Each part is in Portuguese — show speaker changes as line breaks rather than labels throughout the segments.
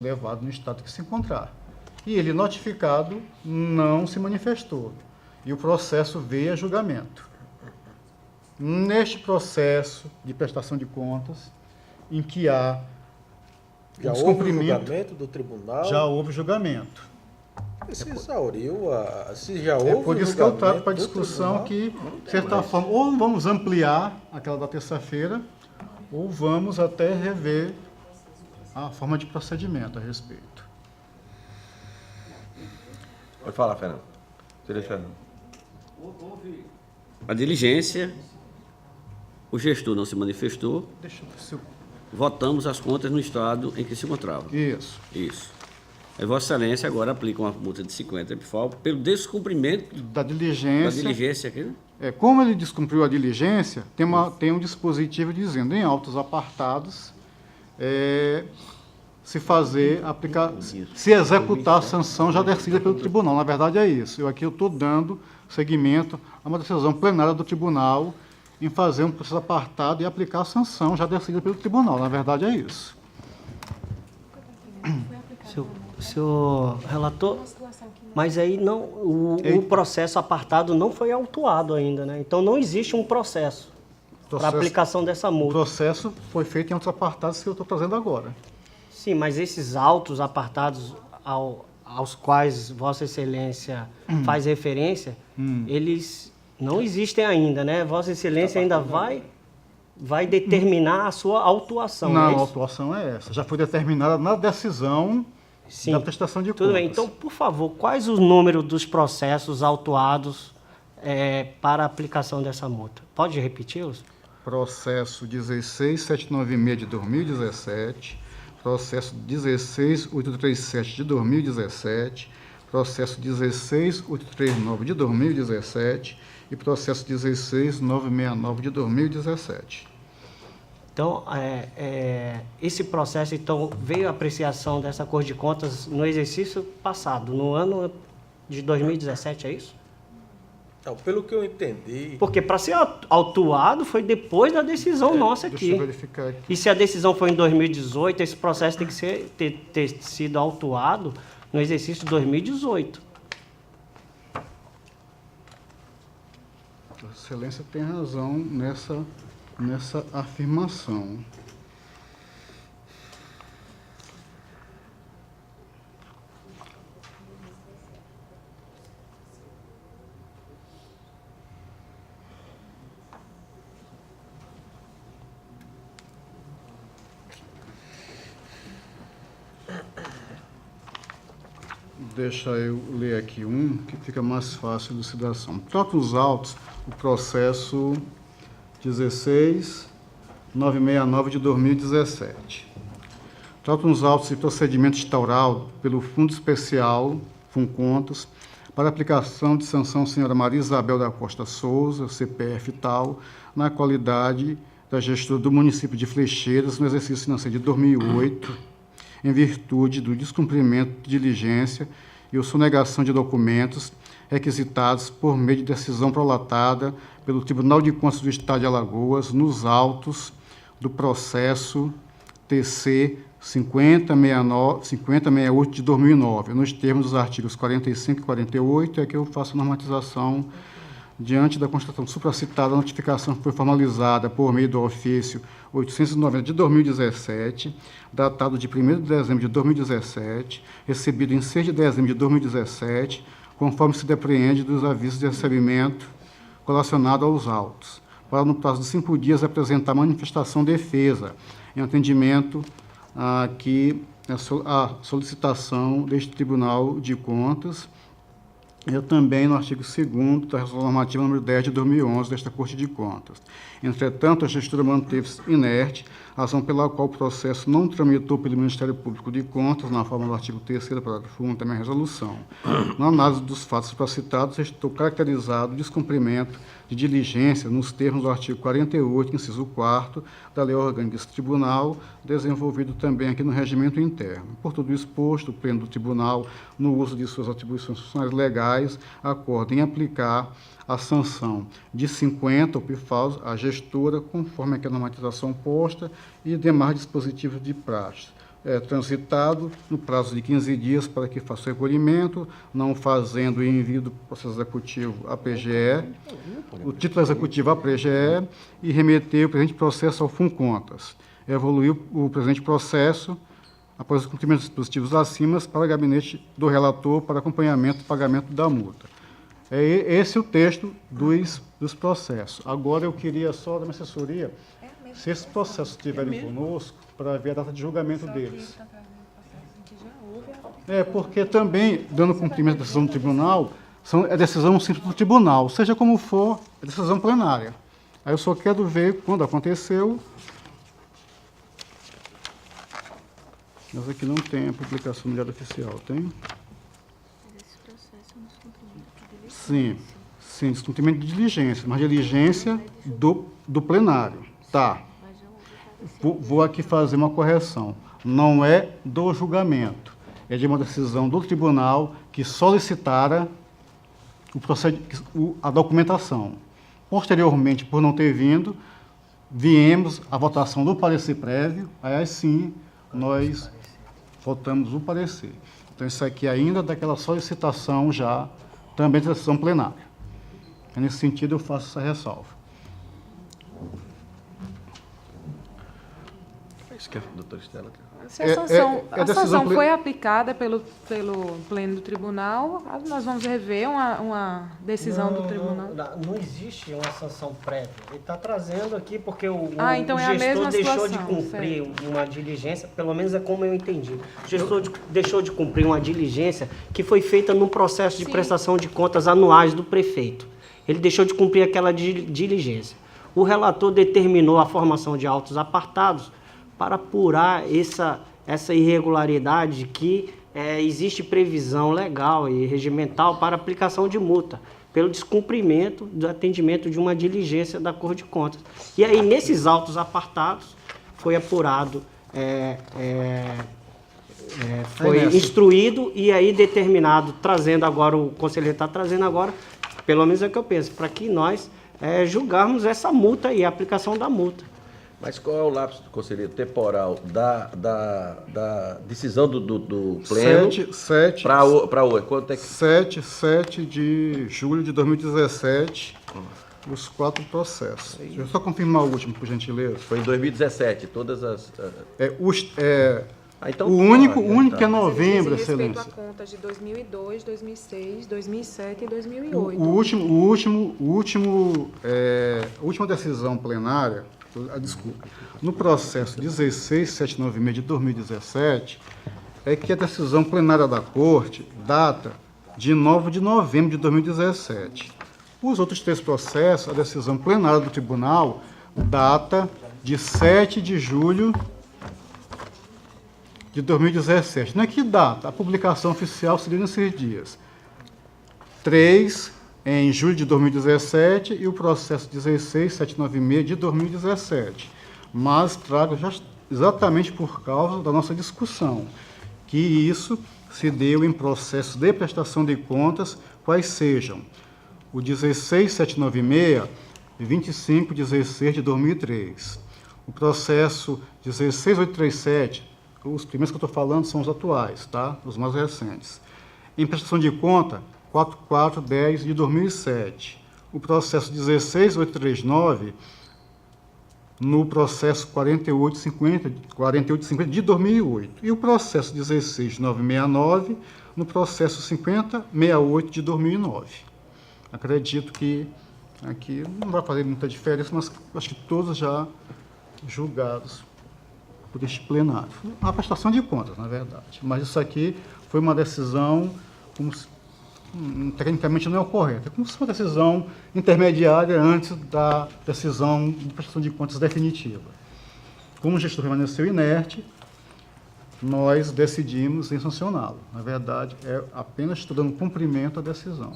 levado no estado que se encontrar. E ele, notificado, não se manifestou. E o processo veio a julgamento. Neste processo de prestação de contas, em que há
já houve julgamento do tribunal?
Já houve julgamento.
Se exauriu, se já houve
por isso que eu trago para a discussão que, de certa forma, ou vamos ampliar aquela da terça-feira, ou vamos até rever a forma de procedimento a respeito.
Pode falar, Fernando.
Houve a diligência, o gestor não se manifestou, votamos as contas no estado em que se encontrava.
Isso.
Aí Vossa Excelência agora aplica uma multa de 50 EPFAL pelo descumprimento
da diligência
aqui, né?
Como ele descumpriu a diligência, tem um dispositivo dizendo em autos apartados se executar a sanção já decidida pelo tribunal. Na verdade é isso. Eu estou dando seguimento a uma decisão plenária do tribunal em fazer um processo apartado e aplicar a sanção já decidida pelo tribunal. Na verdade é isso.
Senhor relator, mas aí não, o processo apartado não foi autuado ainda, né? Então não existe um processo para aplicação dessa multa.
O processo foi feito em autos apartados que eu estou trazendo agora.
Sim, mas esses autos apartados aos quais Vossa Excelência faz referência, eles não existem ainda, né? Vossa Excelência ainda vai determinar a sua autuação.
Não, a autuação é essa. Já foi determinada na decisão da prestação de contas.
Tudo bem. Então, por favor, quais os números dos processos autuados para a aplicação dessa multa? Pode repeti-los?
Processo 16796 de 2017, processo 16837 de 2017, processo 16839 de 2017 e processo 16969 de 2017.
Então, esse processo veio a apreciação dessa Corte de Contas no exercício passado, no ano de 2017, é isso?
Não, pelo que eu entendi...
Porque para ser autuado foi depois da decisão nossa aqui.
Deixa eu verificar aqui.
E se a decisão foi em 2018, esse processo tem que ter sido autuado no exercício de 2018.
A Excelência tem razão nessa afirmação. Deixa eu ler aqui que fica mais fácil a elucidação. Troca os autos, o processo 16969 de 2017. Trata nos autos de procedimento instaurado pelo Fundo Especial, Funcontas, para aplicação de sanção senhora Maria Isabel da Costa Souza, CPF tal, na qualidade da gestora do município de Flecheiras no exercício financeiro de 2008, em virtude do descumprimento de diligência e sonegação de documentos requisitados por meio de decisão prolatada pelo Tribunal de Contas do Estado de Alagoas nos autos do processo TC 5068 de 2009, nos termos dos artigos 45 e 48, que eu faço a normatização diante da constatação supracitada. A notificação foi formalizada por meio do ofício 890 de 2017, datado de 1º de dezembro de 2017, recebido em 6 de dezembro de 2017, conforme se depreende dos avisos de recebimento relacionados aos autos, para no prazo de 5 dias apresentar manifestação defesa, em atendimento a solicitação deste Tribunal de Contas. Eu também no artigo 2º da Resolução Normativa número 10 de 2011 desta Corte de Contas. Entretanto, a gestora manteve-se inerte, razão pela qual o processo não tramitou pelo Ministério Público de Contas, na forma do artigo 3º, parágrafo 1 da minha resolução. Na análise dos fatos citados, estou caracterizado o descumprimento de diligência nos termos do artigo 48, inciso 4º, da Lei Orgânica desse Tribunal, desenvolvido também aqui no regimento interno. Por tudo exposto, o Pleno do Tribunal, no uso de suas atribuições funcionais legais, acorda em aplicar a sanção de 50 PIFAUs à gestora, conforme a normatização posta e demais dispositivos de praxe. transitado no prazo de 15 dias para que faça o recolhimento, não fazendo o envio do processo executivo à PGE, o título executivo à PGE e remeter o presente processo ao FUNCONTAS. Evoluir o presente processo, após o cumprimento dos dispositivos acima, para o gabinete do relator para acompanhamento e pagamento da multa. É esse o texto dos processos. Agora eu queria só da minha assessoria, se esses processos estiverem conosco, para ver a data de julgamento deles. Porque também, dando cumprimento à decisão do tribunal, é decisão simples do tribunal, seja como for, é decisão plenária. Aí eu só quero ver quando aconteceu. Mas aqui não tem a publicação no Diário Oficial, tem? Sim, descumprimento de diligência, mas diligência do plenário. Tá. Vou aqui fazer uma correção. Não é do julgamento, é de uma decisão do tribunal que solicitara a documentação. Posteriormente, por não ter vindo, viemos à votação do parecer prévio, aí sim nós votamos o parecer. Então, isso aqui ainda é daquela solicitação já, também de decisão plenária. Nesse sentido, eu faço essa ressalva.
Isso que a doutora Estela...
Se a sanção foi aplicada pelo pleno do tribunal, nós vamos rever uma decisão do tribunal.
Não existe uma sanção prévia. Ele está trazendo aqui porque
então
o
é a mesma
gestor deixou
situação,
de cumprir
certo.
uma diligência, pelo menos é como eu entendi. O gestor deixou de cumprir uma diligência que foi feita no processo de
Sim.
prestação de contas anuais do prefeito. Ele deixou de cumprir aquela diligência. O relator determinou a formação de autos apartados para apurar essa irregularidade que existe previsão legal e regimental para aplicação de multa, pelo descumprimento do atendimento de uma diligência da Corte de Contas. E aí, nesses autos apartados, foi apurado, foi instruído e aí determinado, trazendo agora, o conselheiro está trazendo agora, pelo menos é o que eu penso, para que nós julgarmos essa multa e a aplicação da multa.
Mas qual é o lapso do conselheiro temporal da decisão do pleno para hoje? Quanto é que...
7 de julho de 2017, os 4 processos. Deixa eu só confirmar o último, por gentileza.
Foi em 2017, todas as...
O único que é novembro,
Diz respeito
Excelência.
a contas de 2002, 2006, 2007 e 2008.
A última decisão plenária, desculpa, no processo 16796 de 2017, é que a decisão plenária da Corte data de 9 de novembro de 2017. Os outros 3 processos, a decisão plenária do tribunal data de 7 de julho de 2017. Não é que data? A publicação oficial seria nesses dias. 3 em julho de 2017 e o processo 16796 de 2017. Mas trago exatamente por causa da nossa discussão, que isso se deu em processo de prestação de contas, quais sejam o 16796 e 2516 de 2003. O processo 16837, os primeiros que eu estou falando são os atuais, tá? Os mais recentes. Em prestação de conta, 4410 de 2007. O processo 16839, no processo 4850 de 2008. E o processo 16969, no processo 5068 de 2009. Acredito que aqui não vai fazer muita diferença, mas acho que todos já julgados por este plenário. Uma prestação de contas, na verdade. Mas isso aqui foi uma decisão, como se, tecnicamente não é o correto, é como se fosse uma decisão intermediária antes da decisão de prestação de contas definitiva. Como o gestor permaneceu inerte, nós decidimos em sancioná-lo. Na verdade, é apenas estou dando cumprimento à decisão.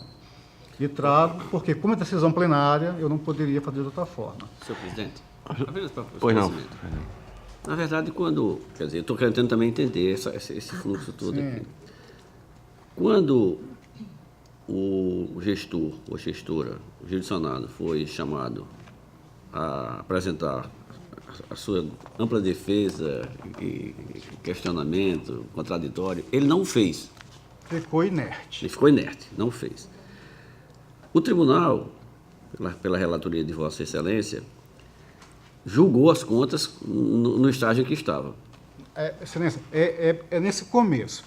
E trago, porque como é decisão plenária, eu não poderia fazer de outra forma.
Senhor presidente, apenas para
Pois não.
Na verdade, quando... Quer dizer, eu estou tentando também entender esse fluxo todo
Sim.
aqui. Quando o gestor ou gestora, o jurisdicionado, foi chamado a apresentar a sua ampla defesa e questionamento contraditório, ele não fez.
Ficou inerte.
Ele ficou inerte, não fez. O tribunal, pela relatoria de Vossa Excelência, julgou as contas no estágio em que estava.
Excelência, é nesse começo.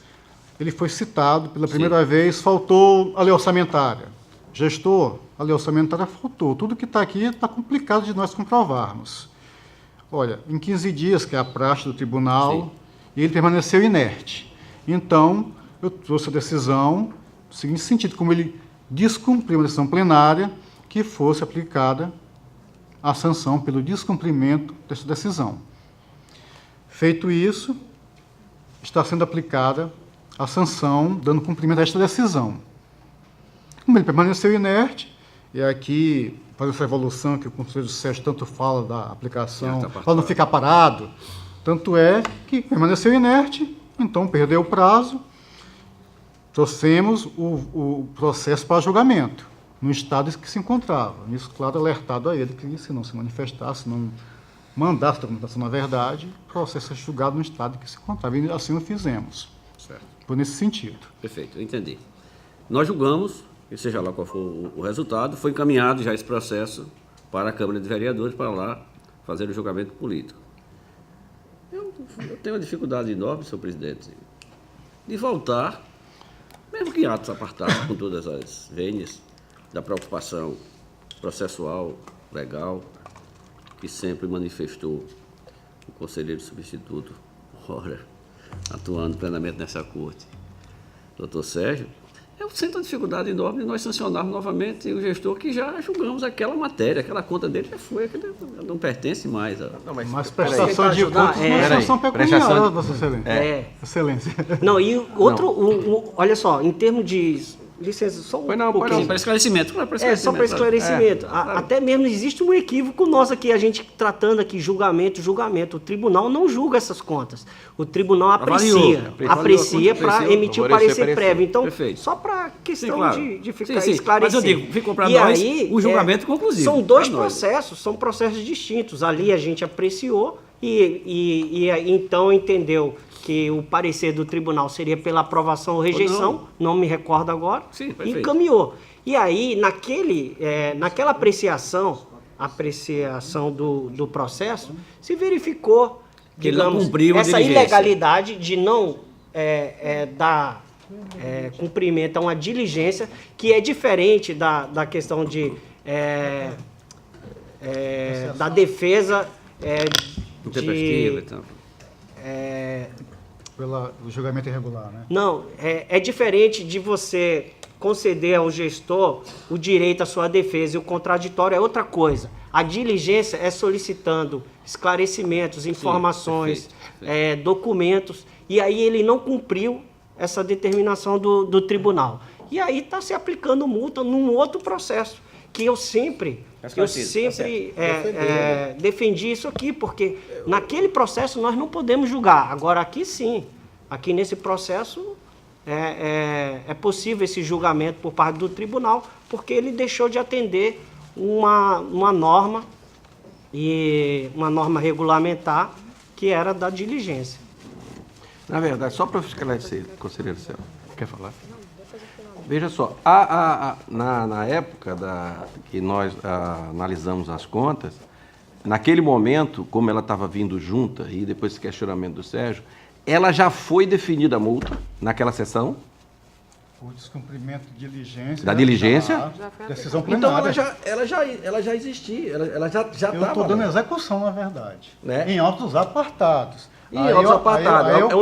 Ele foi citado pela primeira vez, faltou a lei orçamentária. Gestor, a lei orçamentária faltou. Tudo que está aqui está complicado de nós comprovarmos. Olha, em 15 dias, que é a praxe do tribunal, e ele permaneceu inerte. Então, eu trouxe a decisão, no seguinte sentido, como ele descumpriu uma decisão plenária, que fosse aplicada a sanção pelo descumprimento dessa decisão. Feito isso, está sendo aplicada a sanção, dando cumprimento a esta decisão. Como ele permaneceu inerte, e aqui faz essa evolução que o conselheiro Sérgio tanto fala da aplicação, para não ficar parado, tanto é que permaneceu inerte, então perdeu o prazo, trouxemos o processo para julgamento, no estado em que se encontrava. Isso, claro, alertado a ele que se não se manifestasse, se não mandasse a documentação na verdade, o processo é julgado no estado em que se encontrava, e assim o fizemos.
Certo.
Foi nesse sentido.
Perfeito, eu entendi. Nós julgamos, e seja lá qual for o resultado, foi encaminhado já esse processo para a Câmara de Vereadores, para lá fazer o julgamento político. Eu tenho uma dificuldade enorme, senhor presidente, de voltar, mesmo que em atos apartados, com todas as vênias da preocupação processual, legal, que sempre manifestou o conselheiro substituto, ora, atuando plenamente nessa corte, doutor Sérgio. Eu sinto uma dificuldade enorme de nós sancionarmos novamente o gestor que já julgamos aquela matéria, aquela conta dele já foi, não pertence mais.
Mas prestação de contas não é sanção pecuniária, Vossa Excelência. Excelência.
Não, e outro, olha só, em termos de... Licença, só um pouquinho.
Para esclarecimento.
Só para esclarecimento. Até mesmo existe um equívoco nosso aqui, a gente tratando aqui julgamento. O tribunal não julga essas contas. O tribunal aprecia para emitir o parecer prévio. Então, só para questão de ficar esclarecido. Mas
eu digo, ficou para nós o julgamento conclusivo.
São dois processos, são processos distintos. Ali a gente apreciou e então entendeu que o parecer do tribunal seria pela aprovação ou rejeição, não me recordo agora, e encaminhou. E aí, naquela apreciação do processo, se verificou, digamos, essa ilegalidade de não dar cumprimento a uma diligência, que é diferente da questão da defesa
pelo julgamento irregular, né?
Não, é diferente de você conceder ao gestor o direito à sua defesa, e o contraditório é outra coisa. A diligência é solicitando esclarecimentos, informações, documentos, e aí ele não cumpriu essa determinação do tribunal. E aí está se aplicando multa num outro processo, que eu sempre defendi isso aqui, porque naquele processo nós não podemos julgar. Agora aqui sim, aqui nesse processo é possível esse julgamento por parte do tribunal, porque ele deixou de atender uma norma regulamentar que era da diligência.
Na verdade, só para esclarecer, conselheiro Céu, quer falar? Veja só, na época que nós analisamos as contas, naquele momento, como ela estava vindo junta, e depois esse questionamento do Sérgio, ela já foi definida a multa naquela sessão?
O descumprimento de diligência.
Da diligência?
Decisão plenária.
Então ela já existia, ela já estava.
Eu estou dando execução, na verdade.
Né?
Em autos apartados.
Em autos apartados.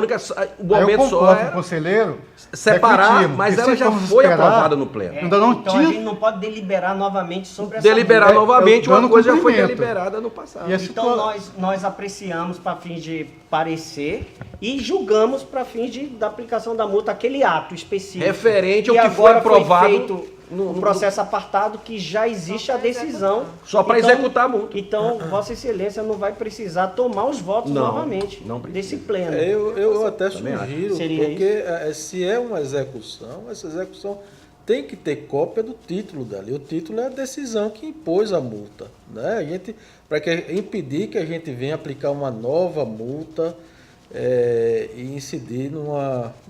O momento só é
conselheiro
separar, mas ela já foi aprovada no pleno.
Então a gente não pode deliberar novamente sobre essa
deliberar novamente uma coisa já foi deliberada no passado.
Então nós apreciamos para fins de parecer e julgamos para fins da aplicação da multa aquele ato específico.
Referente ao que foi aprovado
feito no processo apartado, que já existe a decisão.
Só para executar a multa.
Então, Vossa Excelência não vai precisar tomar os votos novamente desse pleno.
Eu até sugiro, porque se é uma execução, essa execução tem que ter cópia do título dela. E o título é a decisão que impôs a multa, né? Para impedir que a gente venha aplicar uma nova multa e incidir num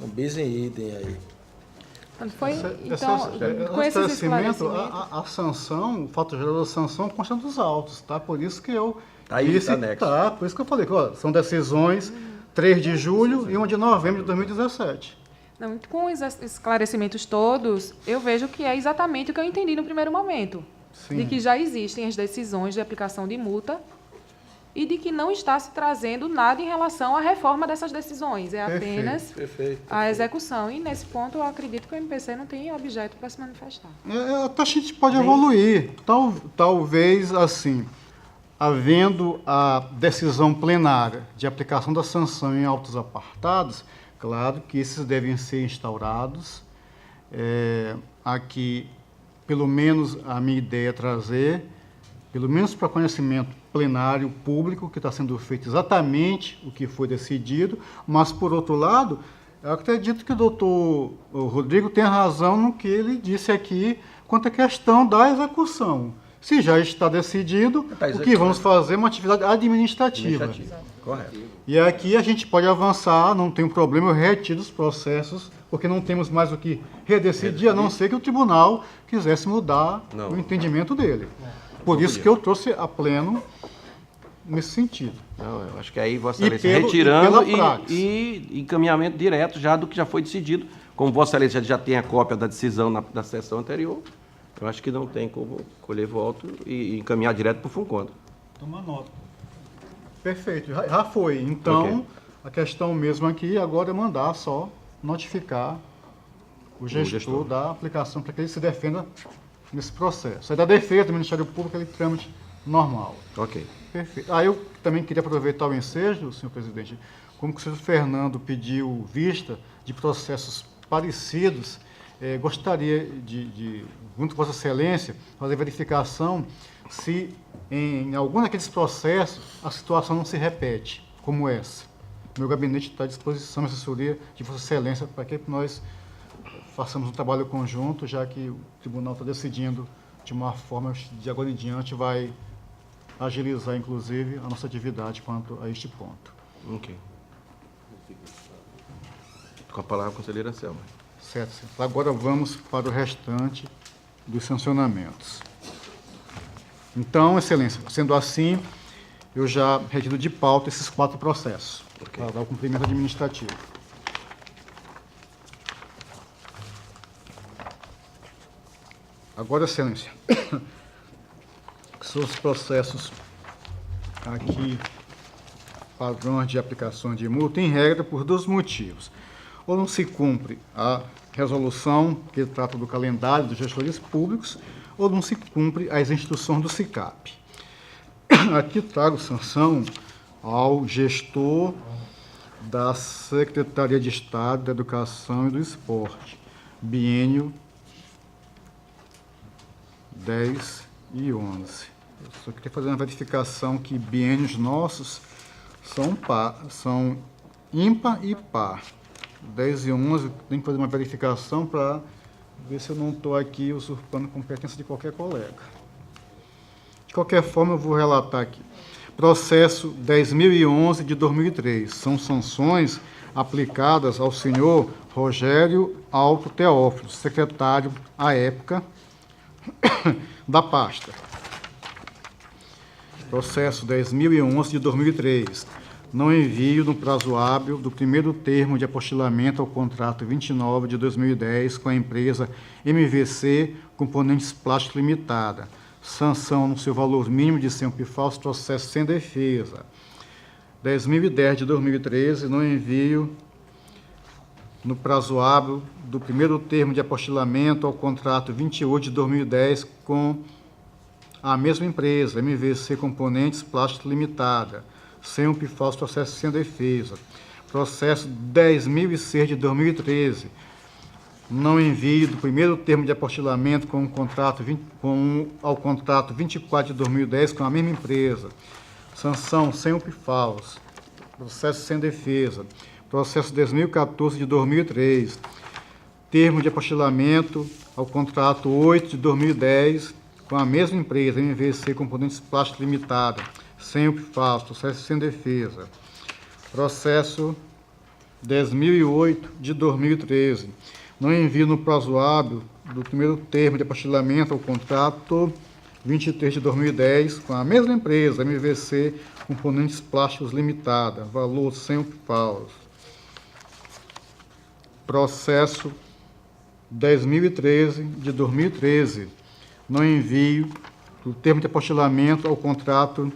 bis in idem aí.
Foi, então, com esse esclarecimento,
a sanção, o fato geral da sanção consta dos autos, tá? Por isso que eu
Aí
disse,
tá anexo.
tá, por isso que eu falei que ó, são decisões 3 de julho e 1 de novembro de 2017.
Não, com os esclarecimentos todos, eu vejo que é exatamente o que eu entendi no primeiro momento.
Sim.
De que já existem as decisões de aplicação de multa e de que não está se trazendo nada em relação à reforma dessas decisões. É apenas a execução. E, nesse ponto, eu acredito que o MPC não tem objeto para se manifestar.
Até a gente pode evoluir. Talvez, assim, havendo a decisão plenária de aplicação da sanção em autos apartados, claro que esses devem ser instaurados. Aqui, pelo menos, a minha ideia é trazer, pelo menos para conhecimento plenário público, que está sendo feito exatamente o que foi decidido, mas, por outro lado, eu acredito que o doutor Rodrigo tem razão no que ele disse aqui quanto à questão da execução. Se já está decidido, o que vamos fazer é uma atividade administrativa.
Correto.
E aqui a gente pode avançar, não tem um problema, eu retiro os processos, porque não temos mais o que redecidir, a não ser que o tribunal quisesse mudar o entendimento dele. Por isso que eu trouxe a pleno nesse sentido.
Não, eu acho que aí Vossa Excelência retirando e encaminhamento direto já do que já foi decidido. Como Vossa Excelência já tem a cópia da decisão da sessão anterior, eu acho que não tem como colher voto e encaminhar direto para o FUNCONTRA.
Toma nota. Perfeito, já foi. Então, a questão mesmo aqui agora é mandar só notificar o gestor da aplicação para que ele se defenda nesse processo. É da defesa do Ministério Público, aquele trâmite normal.
Ok.
Perfeito. Eu também queria aproveitar o ensejo, senhor presidente, como que o senhor Fernando pediu vista de processos parecidos, gostaria de, junto com Vossa Excelência, fazer verificação se em algum daqueles processos a situação não se repete, como essa. Meu gabinete está à disposição, a assessoria de Vossa Excelência, para que nós façamos um trabalho conjunto, já que o tribunal está decidindo de uma forma, de agora em diante, vai agilizar, inclusive, a nossa atividade quanto a este ponto.
Ok. Com a palavra, a conselheira Selma.
Certo, senhor. Agora vamos para o restante dos sancionamentos. Então, Excelência, sendo assim, eu já retiro de pauta esses 4 processos, para dar o cumprimento administrativo. Agora, Excelência, são os processos aqui, padrões de aplicação de multa, em regra, por 2 motivos. Ou não se cumpre a resolução que trata do calendário dos gestores públicos, ou não se cumpre as instruções do SICAP. Aqui trago sanção ao gestor da Secretaria de Estado da Educação e do Esporte, biênio 10 e 11. Eu só queria fazer uma verificação que biênios nossos são ímpar e par. 10 e 11, tem que fazer uma verificação para ver se eu não estou aqui usurpando competência de qualquer colega. De qualquer forma, eu vou relatar aqui. Processo 10.011 de 2003. São sanções aplicadas ao senhor Rogério Alto Teófilo, secretário, à época, da pasta. Processo 10.011 de 2003. Não envio no prazo hábil do primeiro termo de apostilamento ao contrato 29 de 2010 com a empresa MVC Componentes Plásticos Limitada. Sanção no seu valor mínimo de 100 PIFAUS, processo sem defesa. 10.010 de 2013, não envio no prazo hábil do primeiro termo de apostilamento ao contrato 28 de 2010 com a mesma empresa, MVC Componentes Plásticos Limitada. Sem o PIFAUS, processo sem defesa. Processo 10.006 de 2013. Não envio do primeiro termo de apostilamento ao contrato 24 de 2010 com a mesma empresa. Sanção sem o PIFAUS. Processo sem defesa. Processo 10.014 de 2003. termo de apostilamento ao contrato 8 de 2010 com a mesma empresa, MVC Componentes Plásticos Limitada, sem o PFAS, processo sem defesa. Processo 10.008 de 2013. Não envio no prazo hábil do primeiro termo de apostilamento ao contrato 23 de 2010 com a mesma empresa, MVC Componentes Plásticos Limitada, valor sem o PFAS. Processo 10.013 de 2013. Não envio do termo de apostilamento ao contrato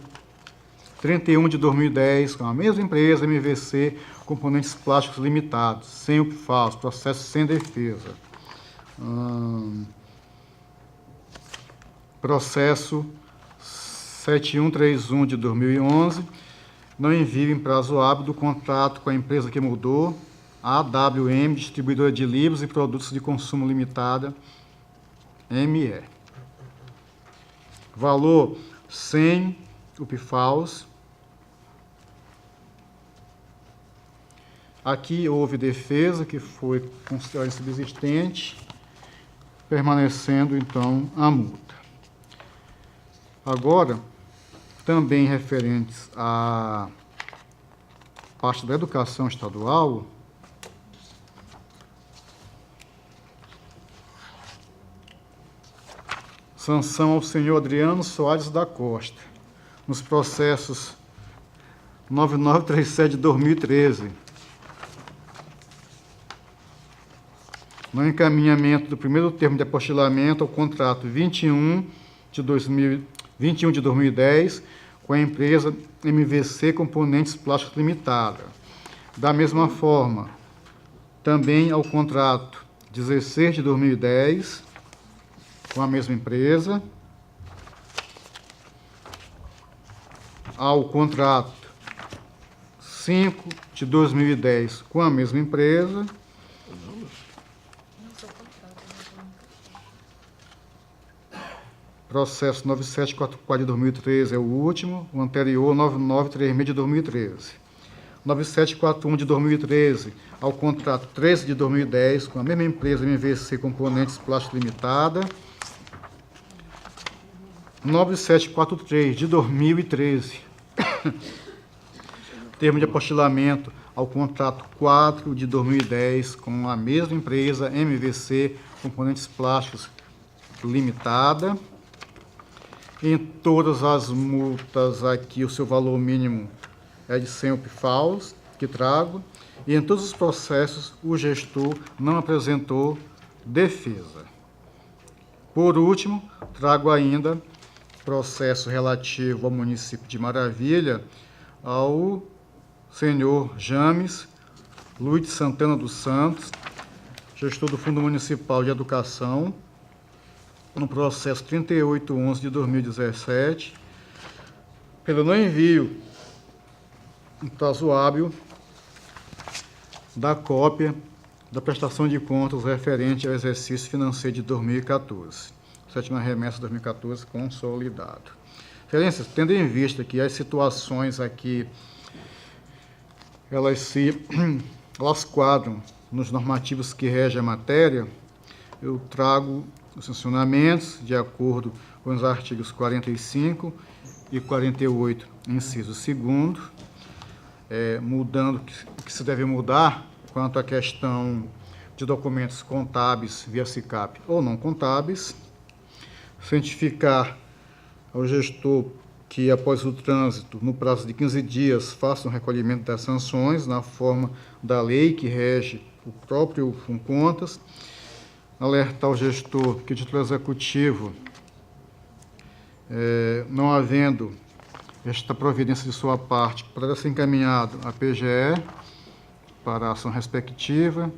31 de 2010 com a mesma empresa, MVC Componentes Plásticos Limitados, sem o PFAS, processo sem defesa. Processo 7131 de 2011, não envio em prazo hábil do contrato com a empresa que mudou, AWM, distribuidora de livros e produtos de consumo limitada, ME. Valor sem o PFAS. Aqui houve defesa, que foi considerada subsistente, permanecendo, então, a multa. Agora, também referentes à parte da educação estadual, sanção ao senhor Adriano Soares da Costa, nos processos 9937 de 2013, no encaminhamento do primeiro termo de apostilamento ao contrato 21 de 2010 com a empresa MVC Componentes Plásticos Limitada. Da mesma forma, também ao contrato 16 de 2010 com a mesma empresa, ao contrato 5 de 2010 com a mesma empresa, processo 9744 de 2013 é o último, o anterior 9936 de 2013. 9741 de 2013 ao contrato 13 de 2010 com a mesma empresa MVC Componentes Plásticos Limitada. 9743 de 2013, termo de apostilamento ao contrato 4 de 2010 com a mesma empresa MVC Componentes Plásticos Limitada. Em todas as multas aqui o seu valor mínimo é de 100 PFAS, que trago, e em todos os processos o gestor não apresentou defesa. Por último, trago ainda processo relativo ao município de Maravilha, ao senhor James Luiz de Santana dos Santos, gestor do Fundo Municipal de Educação, no processo 3811 de 2017, pelo não envio em prazo hábil da cópia da prestação de contas referente ao exercício financeiro de 2014. Sétima remessa 2014 consolidado. Excelências, tendo em vista que as situações aqui, elas quadram nos normativos que regem a matéria, eu trago os sancionamentos de acordo com os artigos 45 e 48, inciso 2º, mudando o que se deve mudar quanto à questão de documentos contábeis via SICAP ou não contábeis, cientificar ao gestor que, após o trânsito, no prazo de 15 dias, faça um recolhimento das sanções na forma da lei que rege o próprio FUNCONTAS, alertar o gestor que o título executivo, não havendo esta providência de sua parte, poderá ser encaminhado à PGE para a ação respectiva,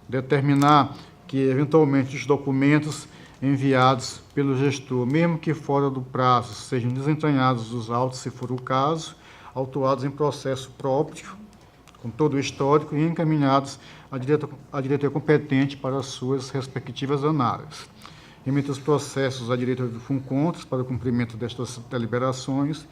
determinar que, eventualmente, os documentos enviados pelo gestor, mesmo que fora do prazo, sejam desentranhados dos autos, se for o caso, autuados em processo próprio, com todo o histórico, e encaminhados à diretoria competente para as suas respectivas análises. Remete os processos à diretoria do FUNCONTAS para o cumprimento destas deliberações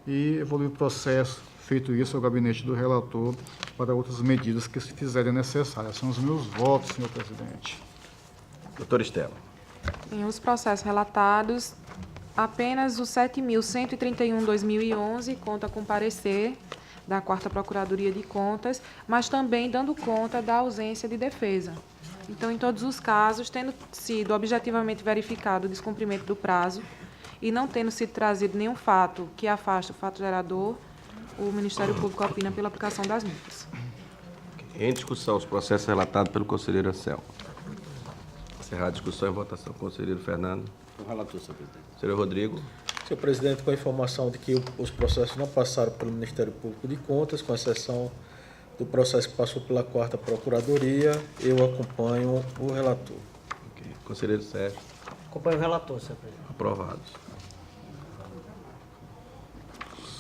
e evoluir o processo feito isso ao gabinete do relator para outras medidas que se fizerem necessárias. São os meus votos, senhor presidente.
Doutora Estela.
Em os processos relatados, apenas o 7.131/2011 conta com parecer da 4ª Procuradoria de Contas, mas também dando conta da ausência de defesa. Então, em todos os casos, tendo sido objetivamente verificado o descumprimento do prazo e não tendo sido trazido nenhum fato que afaste o fato gerador, o Ministério Público opina pela aplicação das multas.
Em discussão, os processos relatados pelo conselheiro Anselmo. Encerrar a discussão e votação. Conselheiro Fernando.
O relator, senhor presidente.
Conselheiro Rodrigo.
Senhor presidente, com a informação de que os processos não passaram pelo Ministério Público de Contas, com exceção do processo que passou pela 4ª Procuradoria, eu acompanho o relator.
Okay. Conselheiro Sérgio.
Acompanho o relator, senhor presidente.
Aprovados.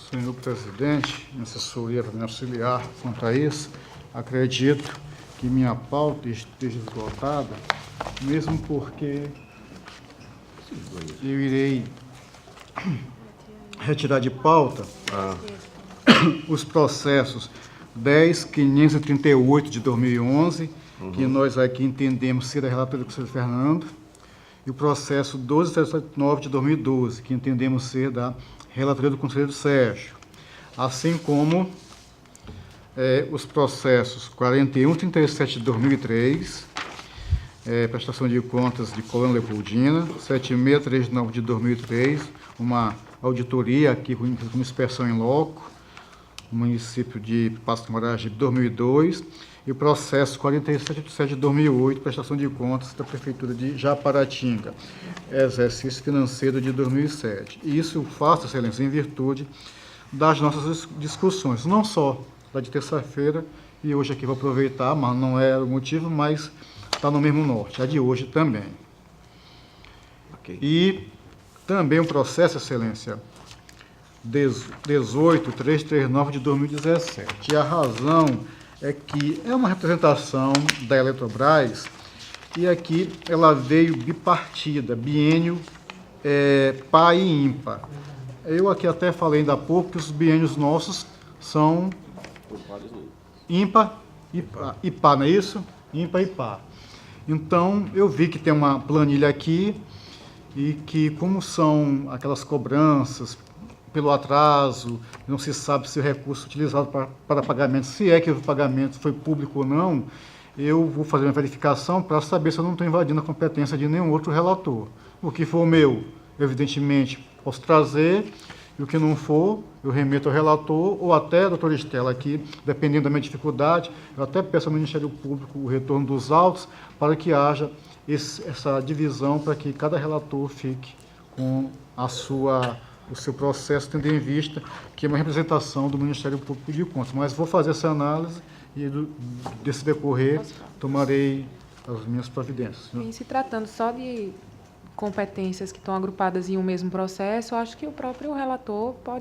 Senhor presidente, minha assessoria para me auxiliar quanto a isso, acredito que minha pauta esteja esgotada, mesmo porque eu irei retirar de pauta os processos 10.538 de 2011, que nós aqui entendemos ser da relatoria do conselheiro Fernando, e o processo 12.779 de 2012, que entendemos ser da relatoria do conselheiro Sérgio, assim como os processos 41.37 de 2003, prestação de contas de Colônia Leopoldina, 7.639 de 2003, uma auditoria aqui com inspeção em loco, no município de Passo do Maragibe, 2002, e o processo 47.7 de 2008, prestação de contas da Prefeitura de Japaratinga, exercício financeiro de 2007. E isso eu faço, excelência, em virtude das nossas discussões, não só da de terça-feira, e hoje aqui vou aproveitar, mas não é o motivo, mas está no mesmo norte, a de hoje também.
Okay.
E também o processo, excelência, 18.339 de 2017. E a razão é que é uma representação da Eletrobras e aqui ela veio bipartida, biênio par e ímpar. Eu aqui até falei ainda há pouco que os biênios nossos são ímpar e par, não é isso? Ímpar e par. Então, eu vi que tem uma planilha aqui e que, como são aquelas cobranças pelo atraso, não se sabe se o recurso utilizado para pagamento, se é que o pagamento foi público ou não, eu vou fazer uma verificação para saber se eu não estou invadindo a competência de nenhum outro relator. O que for meu, evidentemente, posso trazer, e o que não for, eu remeto ao relator, ou até a doutora Estela aqui, dependendo da minha dificuldade, eu até peço ao Ministério Público o retorno dos autos, para que haja essa divisão, para que cada relator fique com o seu processo, tendo em vista que é uma representação do Ministério Público de Contas. Mas vou fazer essa análise e, desse decorrer, tomarei as minhas providências.
Em se tratando só de competências que estão agrupadas em um mesmo processo, eu acho que o próprio relator pode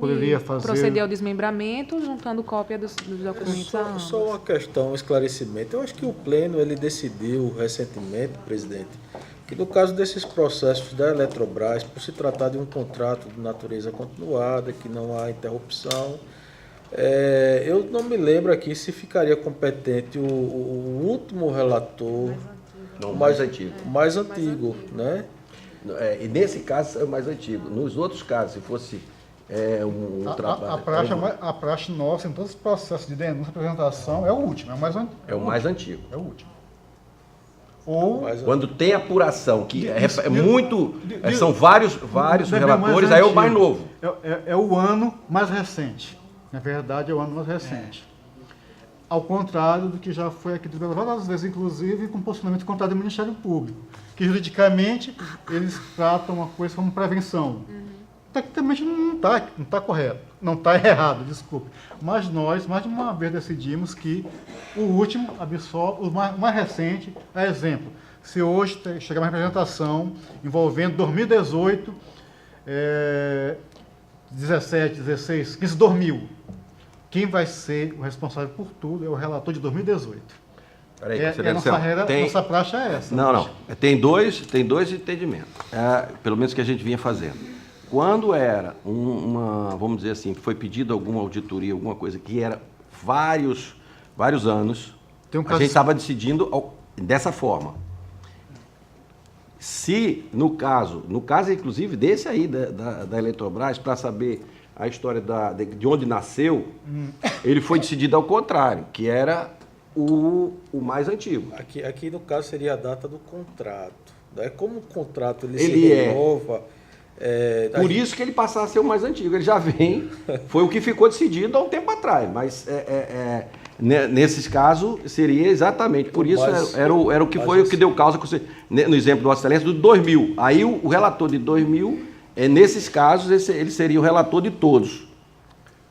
proceder ao desmembramento, juntando cópia dos documentos.
Só uma questão, um esclarecimento. Eu acho que o Pleno ele decidiu recentemente, presidente, que no caso desses processos da Eletrobras, por se tratar de um contrato de natureza continuada, que não há interrupção, eu não me lembro aqui se ficaria competente o último relator,
Mais antigo.
Mais antigo, né?
E nesse caso é o mais antigo. Nos outros casos, se fosse um trabalho...
A praxe nossa, em todos os processos de denúncia e apresentação, é o último, é o mais antigo.
É o mais antigo.
É o último. Ou...
Quando tem apuração, que são vários relatores, aí é o mais novo.
É o ano mais recente. Na verdade, é o ano mais recente. Ao contrário do que já foi aqui várias vezes, inclusive, com posicionamento contrário do Ministério Público, que juridicamente eles tratam uma coisa como prevenção. Tecnicamente não está correto, não está errado, desculpe. Mas nós, mais de uma vez, decidimos que o último absorve, o mais recente, é exemplo. Se hoje chegar uma representação envolvendo 2018, 17, 16, 15, 2000, quem vai ser o responsável por tudo é o relator de 2018.
Peraí,
nossa praxe é essa.
Não. Tem dois entendimentos, pelo menos que a gente vinha fazendo. quando era vamos dizer assim, foi pedido alguma auditoria, alguma coisa que era vários anos,
Tem um
a
caso-
gente estava decidindo dessa forma. Se, no caso inclusive desse aí da Eletrobras, para saber a história de onde nasceu, ele foi decidido ao contrário, que era o mais antigo.
Aqui no caso seria a data do contrato. Né? Como o contrato ele
Ele
se
é.
renova...
Por isso que ele passava a ser o mais antigo. Ele já vem, foi o que ficou decidido há um tempo atrás, mas nesses casos seria exatamente, por isso
Mas-
era o que foi o que deu causa, no exemplo do Vossa Excelência, do 2000. Aí o relator de 2000, nesses casos, ele seria o relator de todos.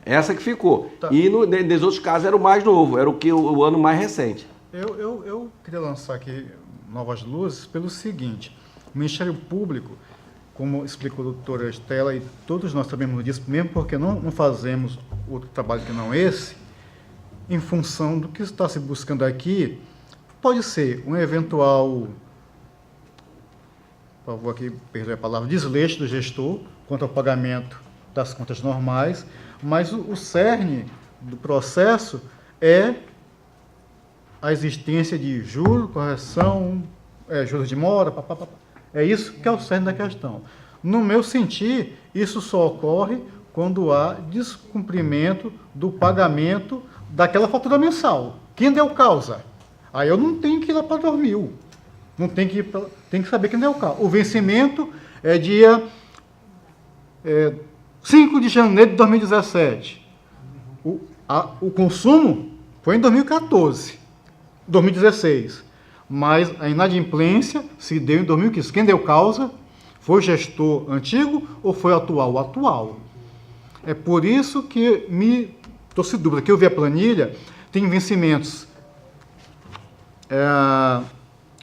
Essa que ficou.
Tá.
E nos outros casos era o mais novo, era o ano mais recente.
Eu queria lançar aqui novas luzes pelo seguinte: o Ministério Público, como explicou a doutora Estela, e todos nós sabemos disso, mesmo porque não fazemos outro trabalho que não esse, em função do que está se buscando aqui, pode ser um eventual, por favor, aqui, perdoe a palavra, desleixo do gestor quanto ao pagamento das contas normais, mas o cerne do processo é a existência de juros, correção, juros de mora, papapá. É isso que é o cerne da questão. No meu sentir, isso só ocorre quando há descumprimento do pagamento daquela fatura mensal. Quem deu causa? Aí eu não tenho que ir lá para 2000. Não tem que ir pra, tem que saber quem deu causa. O vencimento é dia 5 de janeiro de 2017. O consumo foi em 2014, 2016. Mas a inadimplência se deu em 2015. Quem deu causa foi o gestor antigo ou foi o atual? O atual. É por isso que me trouxe dúvida. Que eu vi a planilha, tem vencimentos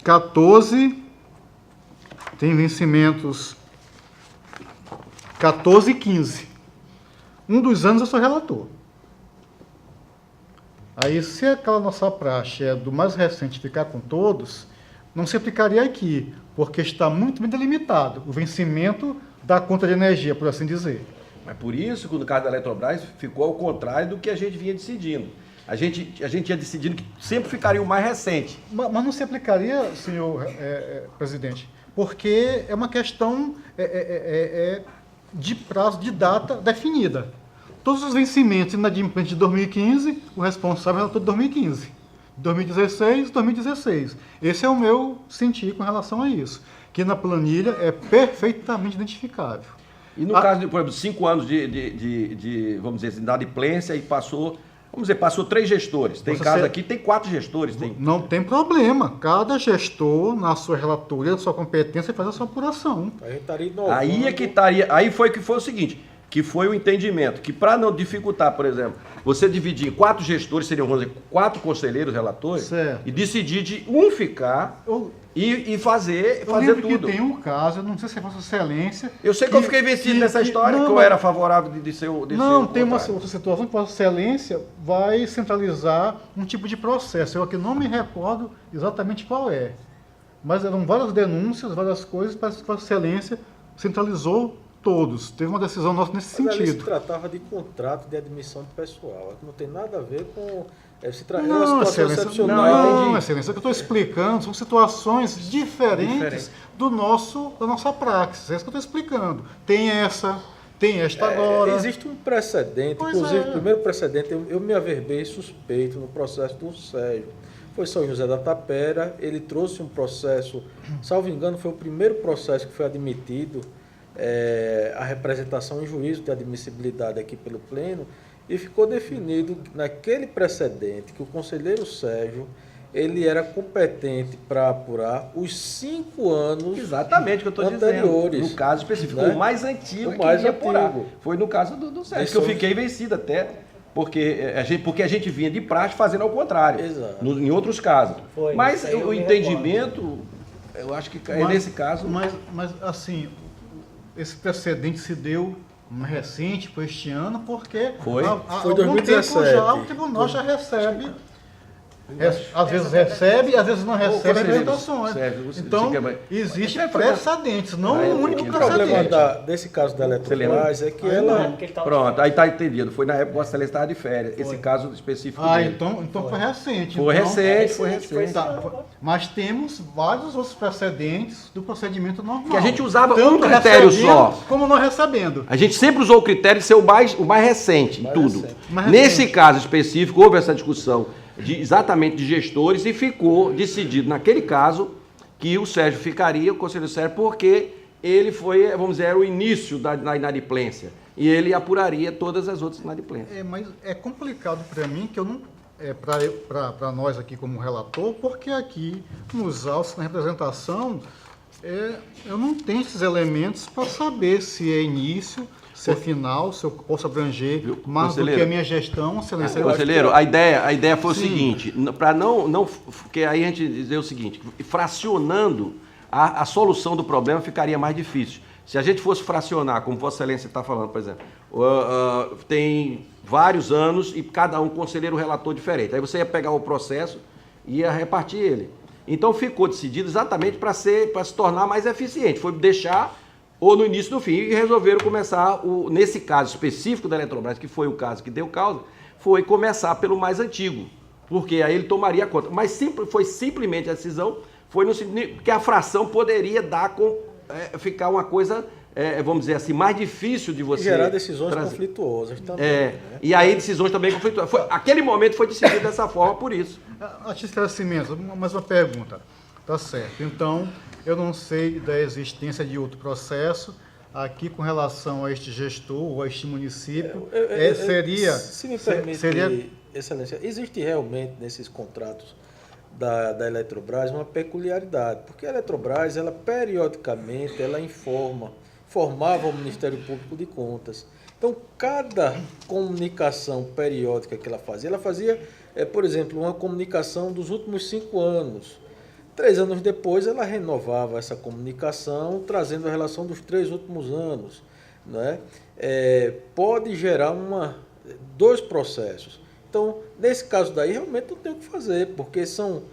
14, tem vencimentos 14 e 15. Um dos anos eu sou relator. Aí, se aquela nossa praxe é do mais recente ficar com todos, não se aplicaria aqui, porque está muito bem delimitado o vencimento da conta de energia, por assim dizer.
Mas por isso que no caso da Eletrobras ficou ao contrário do que a gente vinha decidindo. A gente ia decidindo que sempre ficaria o mais recente.
Mas não se aplicaria, senhor presidente, porque é uma questão de prazo, de data definida. Todos os vencimentos inadimplentes de 2015, o responsável é o relator de 2015. 2016. Esse é o meu sentir com relação a isso, que na planilha é perfeitamente identificável.
E no caso de, por exemplo, 5 anos de vamos dizer, de inadimplência e passou 3 gestores. Tem caso aqui, tem 4 gestores.
Não tem problema. Cada gestor, na sua relatoria, na sua competência, faz a sua apuração.
A gente estaria inovando.
Aí foi o seguinte, que foi o entendimento, que para não dificultar, por exemplo, você dividir em 4 gestores, seriam, vamos dizer, 4 conselheiros relatores,
certo,
e decidir de um ficar e fazer
lembro
tudo.
que tem um caso, eu não sei se é Vossa Excelência...
Eu sei que eu fiquei vencido nessa história,
não,
que eu
mas-
era favorável de ser o
Não, tem uma
contrário.
outra situação que Vossa Excelência vai centralizar um tipo de processo. Eu aqui não me recordo exatamente qual é. Mas eram várias denúncias, várias coisas, parece que Vossa Excelência centralizou todos. Teve uma decisão nossa nesse
Mas ali se
sentido.
tratava de contrato de admissão de pessoal. Não tem nada a ver com... é uma
Não,
situação
Excelência,
excepcional.
não, Excelência, o que eu estou explicando são situações diferentes da nossa praxis. É isso que eu estou explicando. Tem esta agora.
Existe um precedente,
Pois
inclusive
é.
o primeiro precedente, eu me averbei suspeito no processo do Sérgio. Foi São José da Tapera, ele trouxe um processo, salvo engano, foi o primeiro processo que foi admitido, a representação em juízo de admissibilidade aqui pelo Pleno, e ficou definido naquele precedente que o conselheiro Sérgio ele era competente para apurar os 5 anos
Exatamente o que eu estou
anteriores.
dizendo. No caso específico,
Né?
o mais antigo
O mais
que ia apurar.
antigo.
Foi no caso do Sérgio,
Esse
que eu
foi-
fiquei vencido até, porque a gente vinha de praxe fazendo ao contrário.
Exato.
Em outros casos.
Foi,
Mas
isso aí eu
o
me
entendimento, eu acho que nesse caso...
Mas, assim, esse precedente se deu mais recente, foi este ano, porque
Foi.
há
Foi
algum
2017.
tempo já o tribunal já recebe Às vezes recebe, às vezes não recebe
conselheiro,
apresentações.
você
Então,
quer-
existe
Vai-
precedentes, não
Vai,
um único
O problema
precedente.
desse caso da
lembra?
Eletrobras é que
Ah,
ela...
não.
Porque ele tava-
Pronto, aí está entendido. Foi na época que o Vossa Excelência estava de férias. Esse caso específico dele.
Então foi recente.
Foi
Então,
recente, foi
recente, foi
recente.
Tá, mas temos vários outros precedentes do procedimento normal.
Que a gente usava
Tanto
um critério
recebendo
só.
como não recebendo.
A gente sempre usou o critério de ser o mais recente em tudo.
recente.
Mais
Nesse
recente.
caso específico, houve essa discussão exatamente de gestores e ficou decidido, naquele caso, que o Sérgio ficaria, o conselheiro Sérgio, porque ele foi, vamos dizer, era o início da inadimplência. E ele apuraria todas as outras inadimplências.
Mas é complicado para mim, que eu não. Para nós aqui como relator, porque aqui nos autos, na representação, eu não tenho esses elementos para saber se é início, se é final, se eu posso abranger mais do que
conselheiro?
a minha gestão, excelência.
Conselheiro, a ideia foi o
Sim.
seguinte, para não, porque aí a gente dizer o seguinte, fracionando, a solução do problema ficaria mais difícil. Se a gente fosse fracionar, como Vossa Excelência está falando, por exemplo, tem vários anos e cada um conselheiro relator diferente. Aí você ia pegar o processo e ia repartir ele. Então ficou decidido exatamente para se tornar mais eficiente. Foi deixar ou no início do fim e resolveram começar, nesse caso específico da Eletrobras, que foi o caso que deu causa, foi começar pelo mais antigo, porque aí ele tomaria conta. Mas foi simplesmente a decisão, foi no sentido que a fração poderia ficar uma coisa, vamos dizer assim, mais difícil de você
gerar decisões
trazer.
conflituosas também. Né?
E aí decisões também conflituosas. Aquele momento foi decidido dessa forma por isso.
A título de esclarecimento, mais uma pergunta. Tá certo. Então, eu não sei da existência de outro processo aqui com relação a este gestor ou a este município. Seria.
Se me permite,
seria
Excelência, existe realmente nesses contratos da Eletrobras uma peculiaridade, porque a Eletrobras, ela periodicamente, ela informava o Ministério Público de Contas. Então, cada comunicação periódica que ela fazia, por exemplo, uma comunicação dos últimos 5 anos. 3 anos depois, ela renovava essa comunicação, trazendo a relação dos 3 últimos anos. Né? Pode gerar 2 processos. Então, nesse caso daí, realmente não tem o que fazer, porque são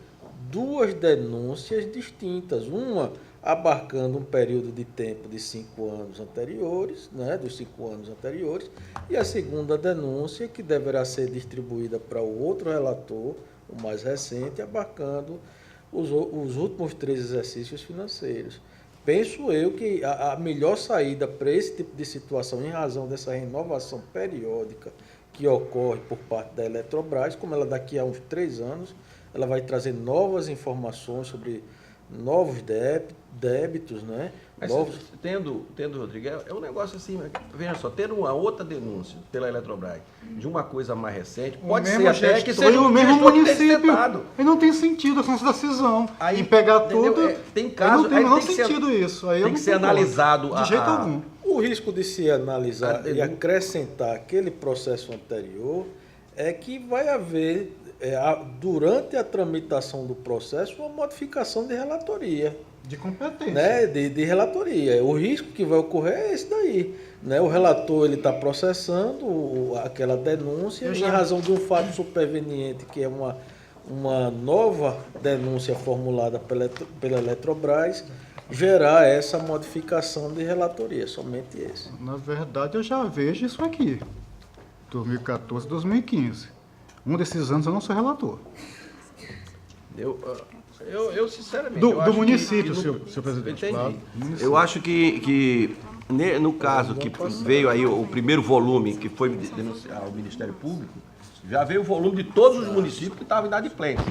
2 denúncias distintas. Uma abarcando um período de tempo de 5 anos anteriores, né, dos 5 anos anteriores, e a segunda denúncia, que deverá ser distribuída para o outro relator, o mais recente, abarcando os últimos 3 exercícios financeiros. Penso eu que a melhor saída para esse tipo de situação, em razão dessa renovação periódica que ocorre por parte da Eletrobras, como ela daqui a uns 3 anos, ela vai trazer novas informações sobre novos débitos, né?
Mas tendo, Rodrigo, é um negócio assim, veja só, tendo uma outra denúncia pela Eletrobras de uma coisa mais recente, pode ser até que seja
o mesmo
gestor que tenha
município.
tentado.
E não tem sentido essa decisão.
Aí,
em pegar
entendeu?
tudo.
Tem caso,
não tem
aí
menor
tem que ser-
sentido isso. Aí eu
Tem que
não
ser
concordo.
analisado
De jeito algum.
O risco de se analisar e acrescentar aquele processo anterior é que vai haver, durante a tramitação do processo, uma modificação de relatoria.
De competência.
Né, de relatoria. O risco que vai ocorrer é esse daí. Né? O relator está processando aquela denúncia em razão de um fato superveniente, que é uma nova denúncia formulada pela Eletrobras, gerar essa modificação de relatoria, somente esse.
Na verdade, eu já vejo isso aqui. 2014, 2015. Um desses anos eu não sou relator.
Eu sinceramente...
Do
eu acho
município,
que
senhor presidente.
Entendi.
Claro, do município.
Eu acho que no caso que veio aí o primeiro volume, que foi denunciar ao Ministério Público, já veio o volume de todos os municípios que estavam em inadimplência.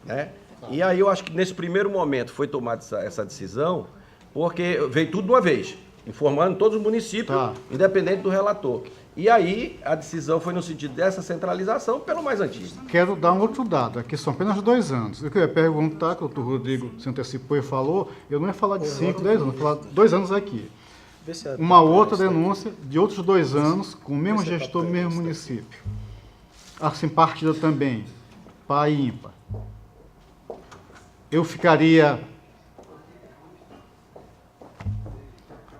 Né? E aí eu acho que nesse primeiro momento foi tomada essa decisão, porque veio tudo de uma vez, informando todos os municípios, independente do relator. E aí a decisão foi no sentido dessa centralização pelo mais antigo.
Quero dar um outro dado, aqui são apenas 2 anos. Eu queria perguntar, que o doutor Rodrigo se antecipou e falou, eu não ia falar de 5, 10 anos, eu ia falar 2 anos aqui. Uma outra denúncia de outros 2 anos, com o mesmo gestor, mesmo município. Assim, partida também, par e ímpar. Eu ficaria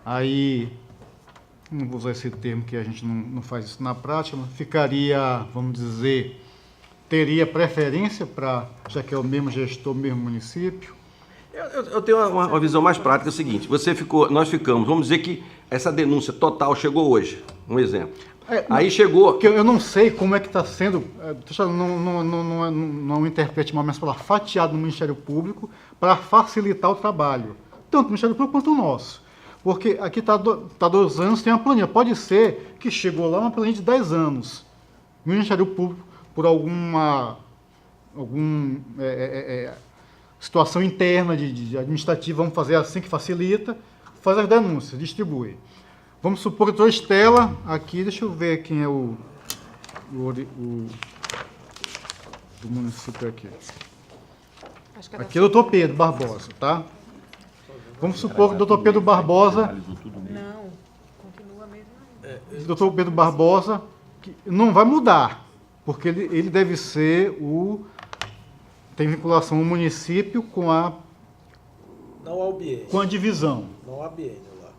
aí, não vou usar esse termo que a gente não faz isso na prática, mas ficaria, vamos dizer, teria preferência para, já que é o mesmo gestor, o mesmo município?
Eu tenho uma visão mais prática, é o seguinte, nós ficamos, vamos dizer que essa denúncia total chegou hoje, um exemplo. Aí chegou...
Porque eu não sei como é que está sendo, não interprete mal, mas falar fatiado no Ministério Público para facilitar o trabalho, tanto do Ministério Público quanto o nosso. Porque aqui está 2 anos, tem uma planilha. Pode ser que chegou lá uma planilha de 10 anos. O Ministério Público, por alguma situação interna de administrativa, vamos fazer assim que facilita, faz as denúncias, distribui. Vamos supor que a doutora Estela, aqui, deixa eu ver quem é o do município aqui.
Acho que é
Aqui é o doutor Pedro Barbosa, tá? Vamos supor que o doutor Pedro Barbosa,
Não, continua mesmo.
doutor Pedro Barbosa, que não vai mudar, porque ele deve ser tem vinculação ao município com a divisão.
Não há biênio lá.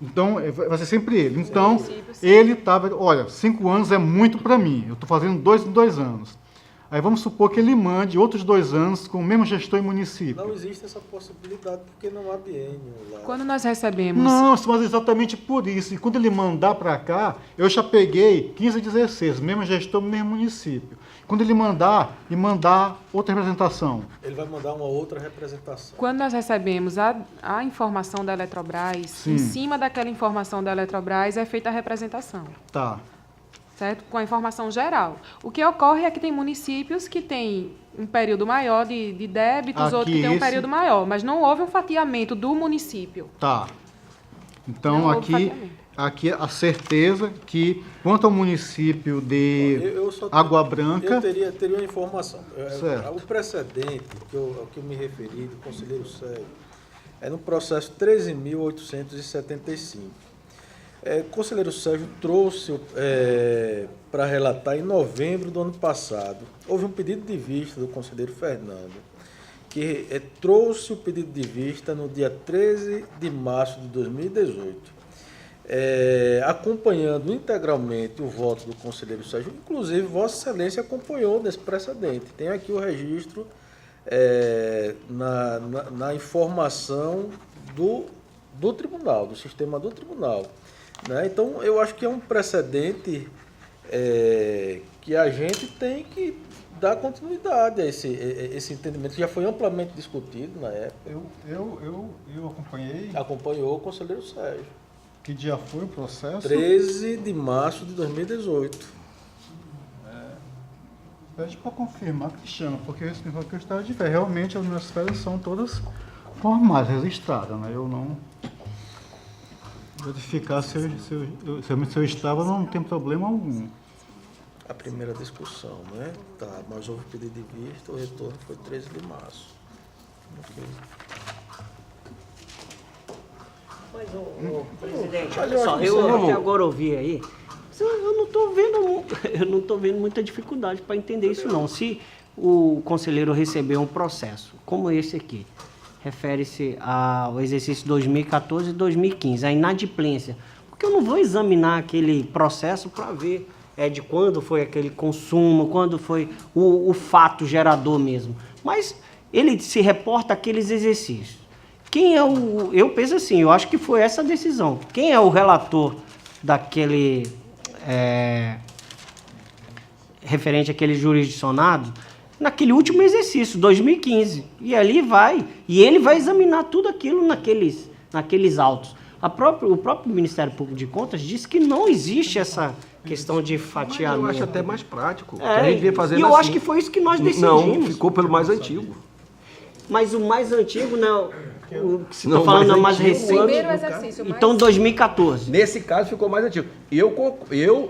Então, vai ser sempre ele. Então, ele estava... Olha, 5 anos é muito para mim. Eu estou fazendo 2 em 2 anos. Aí vamos supor que ele mande outros 2 anos com o mesmo gestor em município.
Não existe essa possibilidade porque não há biênio lá.
Quando nós recebemos...
Não, mas exatamente por isso. E quando ele mandar para cá, eu já peguei 15 a 16, mesmo gestor, mesmo município. Quando ele mandar outra representação.
Ele vai mandar uma outra representação.
Quando nós recebemos a informação da Eletrobras,
Sim.
em cima daquela informação da Eletrobras é feita a representação,
Tá.
certo? Com a informação geral. O que ocorre é que tem municípios que têm um período maior de débitos,
Aqui
outros que têm um
esse-
período maior, mas não houve um fatiamento do município.
Tá. Então,
Não houve fatiamento.
aqui a certeza que, quanto ao município de
Eu só
Água Branca...
Eu teria uma informação.
Certo.
O precedente ao que eu me referi, do conselheiro Sérgio, é no processo 13.875. O conselheiro Sérgio trouxe para relatar em novembro do ano passado. Houve um pedido de vista do conselheiro Fernando, que trouxe o pedido de vista no dia 13 de março de 2018. Acompanhando integralmente o voto do conselheiro Sérgio, inclusive Vossa Excelência acompanhou nesse precedente. Tem aqui o registro na informação do tribunal, do sistema do tribunal. Né? Então, eu acho que é um precedente que a gente tem que dar continuidade a esse entendimento, que já foi amplamente discutido na época.
Eu acompanhei.
Acompanhou o conselheiro Sérgio.
Que dia foi o processo?
13 de março de 2018.
Pede para confirmar, Cristiano, porque esse negócio que eu estava de férias. Realmente as minhas férias são todas formais, registradas, né? Eu não... Verificar se eu estava, não tem problema algum.
A primeira discussão, né? Tá, mas houve pedido de vista, o retorno foi 13 de março. Ok.
Mas, presidente,
Mas
olha só,
acho que
eu
vamos-
até agora ouvi aí, eu não estou vendo muita dificuldade para entender isso não. Se o conselheiro receber um processo como esse aqui, refere-se ao exercício 2014 e 2015, a inadimplência, porque eu não vou examinar aquele processo para ver de quando foi aquele consumo, quando foi o fato gerador mesmo. Mas ele se reporta àqueles exercícios. Quem é eu penso assim, eu acho que foi essa a decisão. Quem é o relator daquele referente àquele jurisdicionado naquele último exercício, 2015. E ali ele vai examinar tudo aquilo naqueles autos. O próprio Ministério Público de Contas disse que não existe essa questão de
Mas
fatiamento.
eu acho até mais prático. Que a gente vem fazendo
e eu
assim.
acho que foi isso que nós decidimos.
Não, ficou pelo mais antigo.
Mas o mais antigo, né? O que você
Não,
está falando é o mais
mais antigo.
recente.
Primeiro exercício, mas...
Então, 2014.
Nesse caso, ficou mais antigo.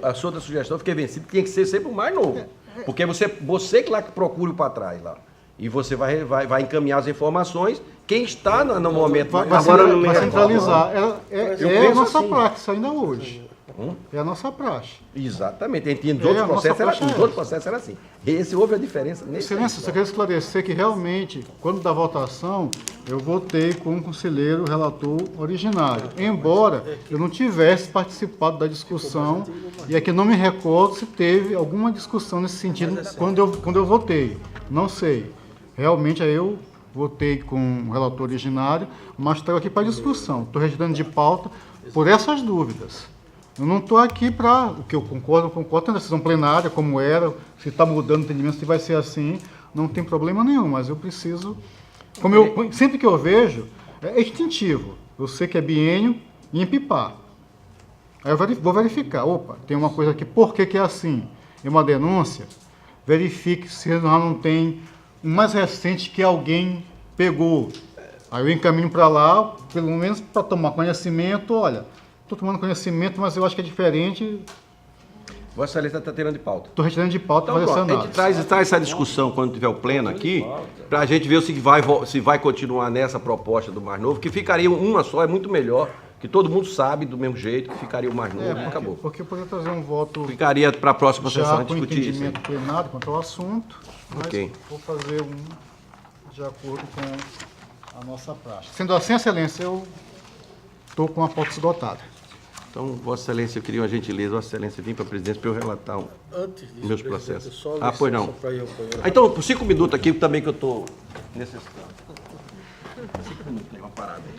A sua sugestão, fiquei vencido, tinha que ser sempre o mais novo. Porque você que lá que procura para trás lá. E você vai encaminhar as informações. Quem está no momento...
Vai
Agora não me
vai
recordo.
centralizar. É a
penso
nossa
assim.
prática ainda hoje. É a nossa praxe.
Exatamente. Em
É, a nossa praxe é
nos
essa.
outros processos era assim. Esse houve a diferença nesse.
Excelência, só queria esclarecer que realmente, quando da votação, eu votei com o conselheiro relator originário, embora eu não tivesse participado da discussão, e aqui não me recordo se teve alguma discussão nesse sentido quando eu votei. Não sei. Realmente aí eu votei com o relator originário, mas estou aqui para discussão. Estou retirando de pauta por essas dúvidas. Eu não estou aqui para o que eu concordo, não concordo, tem decisão plenária, como era, se está mudando o entendimento, se vai ser assim, não tem problema nenhum, mas eu preciso, sempre que eu vejo, é instintivo, eu sei que é biênio e empipar. Aí eu vou verificar, opa, tem uma coisa aqui, por que é assim? É uma denúncia, verifique se não tem um mais recente que alguém pegou. Aí eu encaminho para lá, pelo menos para tomar conhecimento, olha, estou tomando conhecimento, mas eu acho que é diferente.
Vossa Excelência está tirando de pauta.
Estou retirando de pauta
Então,
para fazer
pronto,
essa
a gente
análise.
traz essa discussão quando tiver o pleno aqui, para a gente ver se vai continuar nessa proposta do mais novo, que ficaria uma só, é muito melhor, que todo mundo sabe do mesmo jeito, que ficaria o mais novo e acabou.
Porque eu poderia trazer um voto
Ficaria para a próxima sessão
já com
discutir isso.
entendimento plenário quanto ao assunto, mas
Ok.
vou fazer um de acordo com a nossa praxe. Sendo assim, Excelência, eu estou com a pauta esgotada.
Então, Vossa Excelência, eu queria uma gentileza, Vossa Excelência, vir para a presidência para eu relatar
Antes disso,
meus
presidente,
processos.
só
Pois não.
licença pra eu
Então, por 5 minutos aqui também que eu estou necessitando. 5 minutos, uma parada aí.